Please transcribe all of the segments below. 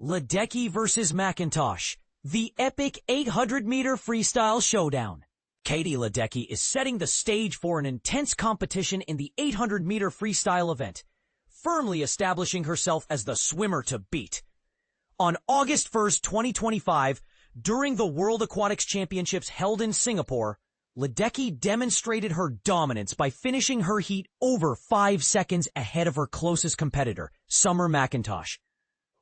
Ledecky versus McIntosh, the epic 800-meter freestyle showdown. Katie Ledecky is setting the stage for an intense competition in the 800-meter freestyle event, firmly establishing herself as the swimmer to beat. On August 1st, 2025, during the World Aquatics Championships held in Singapore, Ledecky demonstrated her dominance by finishing her heat over 5 seconds ahead of her closest competitor, Summer McIntosh.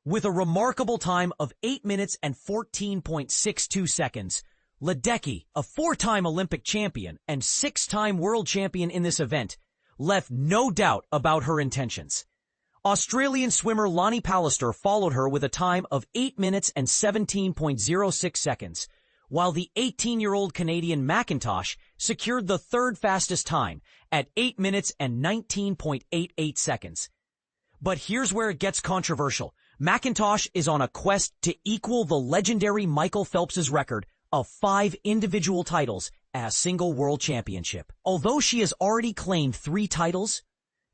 With a remarkable time of 8 minutes and 14.62 seconds, Ledecky, a 4-time Olympic champion and 6-time world champion in this event, left no doubt about her intentions. Australian swimmer Lonnie Pallister followed her with a time of 8 minutes and 17.06 seconds, while the 18-year-old Canadian McIntosh secured the third fastest time at 8 minutes and 19.88 seconds. But here's where it gets controversial. McIntosh is on a quest to equal the legendary Michael Phelps' record of 5 individual titles at a single world championship. Although she has already claimed 3 titles,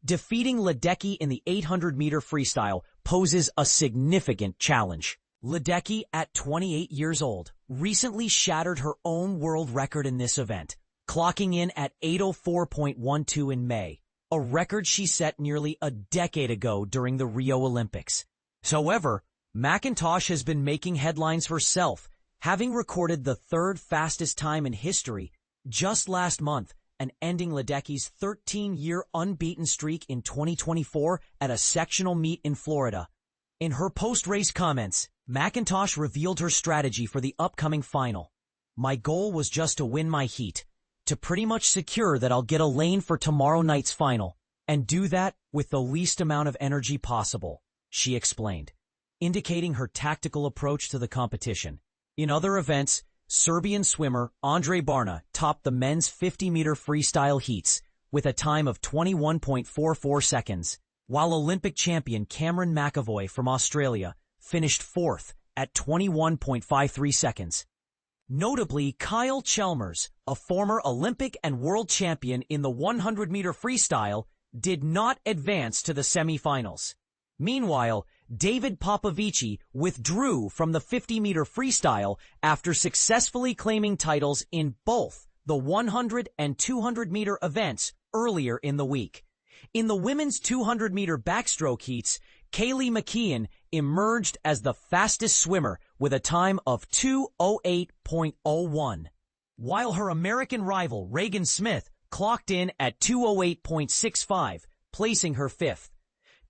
defeating Ledecky in the 800-meter freestyle poses a significant challenge. Ledecky, at 28 years old, recently shattered her own world record in this event, clocking in at 8:04.12 in May, a record she set nearly a decade ago during the Rio Olympics. However, McIntosh has been making headlines herself, having recorded the 3rd fastest time in history just last month and ending Ledecky's 13-year unbeaten streak in 2024 at a sectional meet in Florida. In her post-race comments, McIntosh revealed her strategy for the upcoming final. "My goal was just to win my heat, to pretty much secure that I'll get a lane for tomorrow night's final, and do that with the least amount of energy possible," she explained, indicating her tactical approach to the competition. In other events, Serbian swimmer Andre Barna topped the men's 50-meter freestyle heats with a time of 21.44 seconds, while Olympic champion Cameron McAvoy from Australia finished 4th at 21.53 seconds. Notably, Kyle Chalmers, a former Olympic and world champion in the 100-meter freestyle, did not advance to the semifinals. Meanwhile, David Popovici withdrew from the 50-meter freestyle after successfully claiming titles in both the 100 and 200-meter events earlier in the week. In the women's 200-meter backstroke heats, Kaylee McKeon emerged as the fastest swimmer with a time of 2:08.01, while her American rival Regan Smith clocked in at 2:08.65, placing her 5th.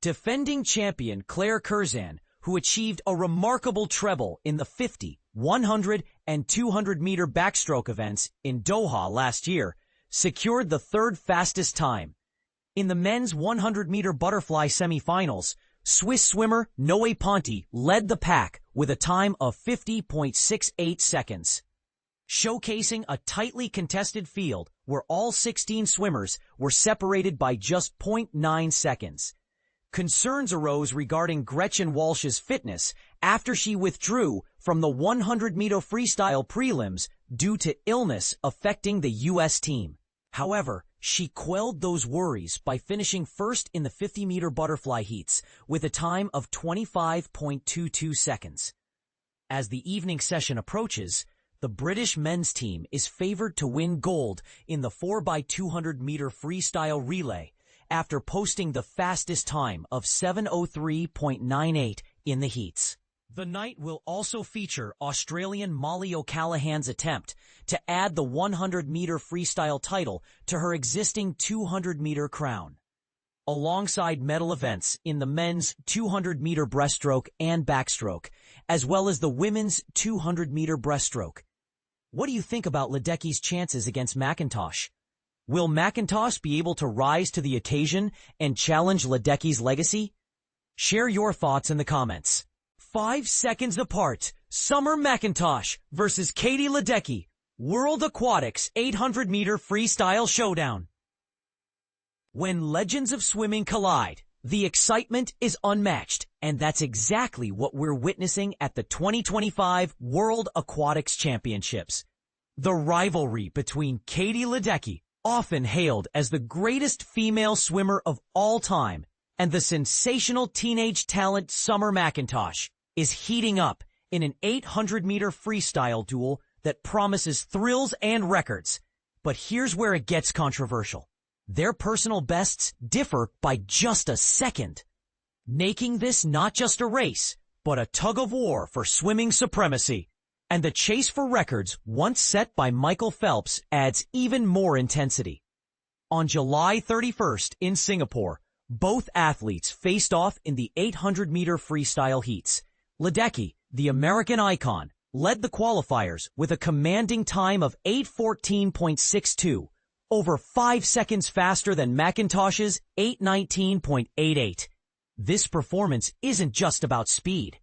Defending champion Claire Curzan, who achieved a remarkable treble in the 50, 100, and 200-meter backstroke events in Doha last year, secured the 3rd fastest time. In the men's 100-meter butterfly semifinals, Swiss swimmer Noe Ponti led the pack with a time of 50.68 seconds. Showcasing a tightly contested field where all 16 swimmers were separated by just 0.9 seconds. Concerns arose regarding Gretchen Walsh's fitness after she withdrew from the 100-meter freestyle prelims due to illness affecting the U.S. team. However, she quelled those worries by finishing 1st in the 50-meter butterfly heats with a time of 25.22 seconds. As the evening session approaches, the British men's team is favored to win gold in the 4x200-meter freestyle relay, after posting the fastest time of 7:03.98 in the heats. The night will also feature Australian Molly O'Callaghan's attempt to add the 100-meter freestyle title to her existing 200-meter crown, alongside medal events in the men's 200-meter breaststroke and backstroke, as well as the women's 200-meter breaststroke. What do you think about Ledecky's chances against McIntosh? Will McIntosh be able to rise to the occasion and challenge Ledecky's legacy? Share your thoughts in the comments. 5 seconds apart, Summer McIntosh versus Katie Ledecky, World Aquatics 800-meter freestyle showdown. When legends of swimming collide, the excitement is unmatched, and that's exactly what we're witnessing at the 2025 World Aquatics Championships. The rivalry between Katie Ledecky, often hailed as the greatest female swimmer of all time, and the sensational teenage talent Summer McIntosh, is heating up in an 800-meter freestyle duel that promises thrills and records. But here's where it gets controversial. Their personal bests differ by just a second, making this not just a race, but a tug-of-war for swimming supremacy. And the chase for records once set by Michael Phelps adds even more intensity. On July 31st in Singapore, both athletes faced off in the 800-meter freestyle heats. Ledecky, the American icon, led the qualifiers with a commanding time of 8:14.62, over 5 seconds faster than McIntosh's 8:19.88. This performance isn't just about speed.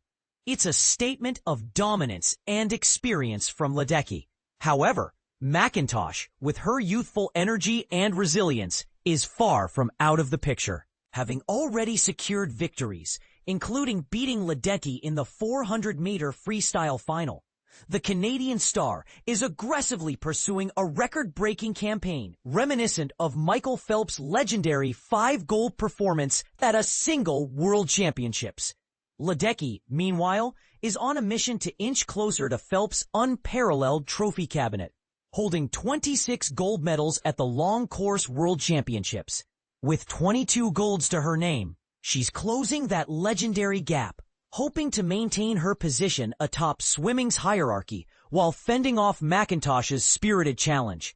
It's a statement of dominance and experience from Ledecky. However, McIntosh, with her youthful energy and resilience, is far from out of the picture, having already secured victories, including beating Ledecky in the 400-meter freestyle final. The Canadian star is aggressively pursuing a record-breaking campaign reminiscent of Michael Phelps' legendary 5-gold performance at a single World Championships. Ledecky, meanwhile, is on a mission to inch closer to Phelps' unparalleled trophy cabinet, holding 26 gold medals at the long course World Championships. With 22 golds to her name, she's closing that legendary gap, hoping to maintain her position atop swimming's hierarchy while fending off McIntosh's spirited challenge.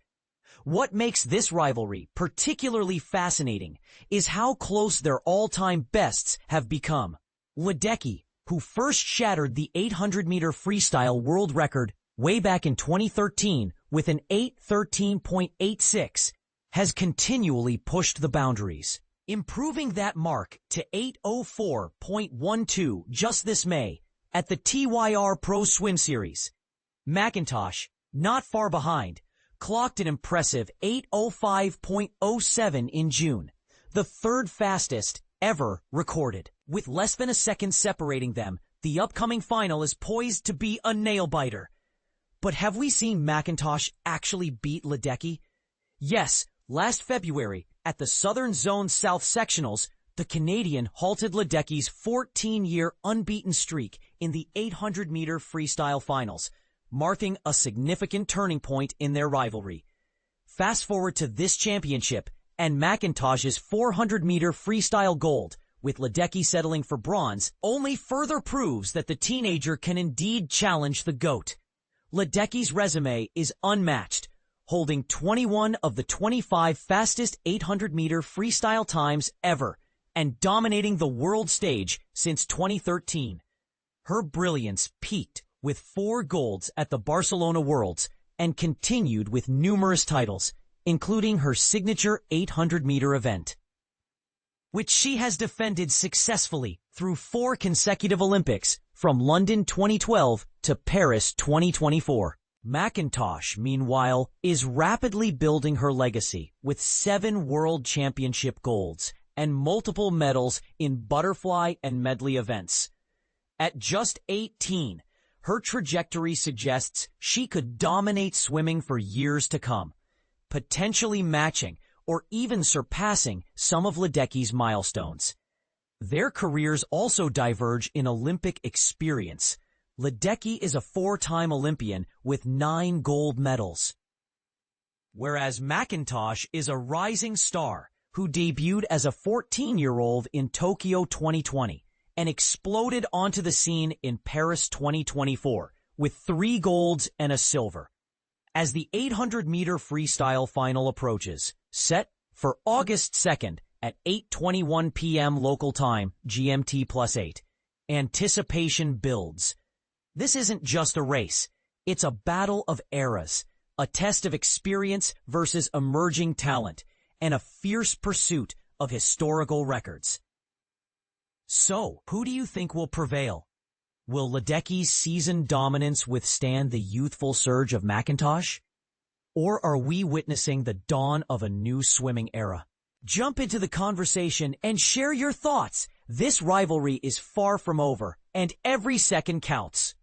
What makes this rivalry particularly fascinating is how close their all-time bests have become. Ledecky, who first shattered the 800-meter freestyle world record way back in 2013 with an 8:13.86, has continually pushed the boundaries, improving that mark to 8:04.12 just this May at the TYR Pro Swim Series. McIntosh, not far behind, clocked an impressive 8:05.07 in June, the third fastest ever recorded. With less than a second separating them, the upcoming final is poised to be a nail-biter. But have we seen McIntosh actually beat Ledecky? Yes, last February, at the Southern Zone South Sectionals, the Canadian halted Ledecky's 14-year unbeaten streak in the 800-meter freestyle finals, marking a significant turning point in their rivalry. Fast forward to this championship, and McIntosh's 400-meter freestyle gold, with Ledecky settling for bronze, only further proves that the teenager can indeed challenge the GOAT. Ledecky's resume is unmatched, holding 21 of the 25 fastest 800-meter freestyle times ever, and dominating the world stage since 2013. Her brilliance peaked with 4 golds at the Barcelona Worlds and continued with numerous titles, including her signature 800-meter event, which she has defended successfully through 4 consecutive Olympics, from London 2012 to Paris 2024. McIntosh, meanwhile, is rapidly building her legacy with 7 World Championship golds and multiple medals in butterfly and medley events. At just 18, her trajectory suggests she could dominate swimming for years to come, potentially matching or even surpassing some of Ledecky's milestones. Their careers also diverge in Olympic experience. Ledecky is a 4-time Olympian with 9 gold medals, whereas McIntosh is a rising star who debuted as a 14-year-old in Tokyo 2020 and exploded onto the scene in Paris 2024 with 3 golds and a silver. As the 800-meter freestyle final approaches, set for August 2nd at 8:21 p.m. local time, GMT +8, anticipation builds. This isn't just a race. It's a battle of eras, a test of experience versus emerging talent, and a fierce pursuit of historical records. So, who do you think will prevail? Will Ledecky's seasoned dominance withstand the youthful surge of McIntosh? Or are we witnessing the dawn of a new swimming era? Jump into the conversation and share your thoughts. This rivalry is far from over, and every second counts.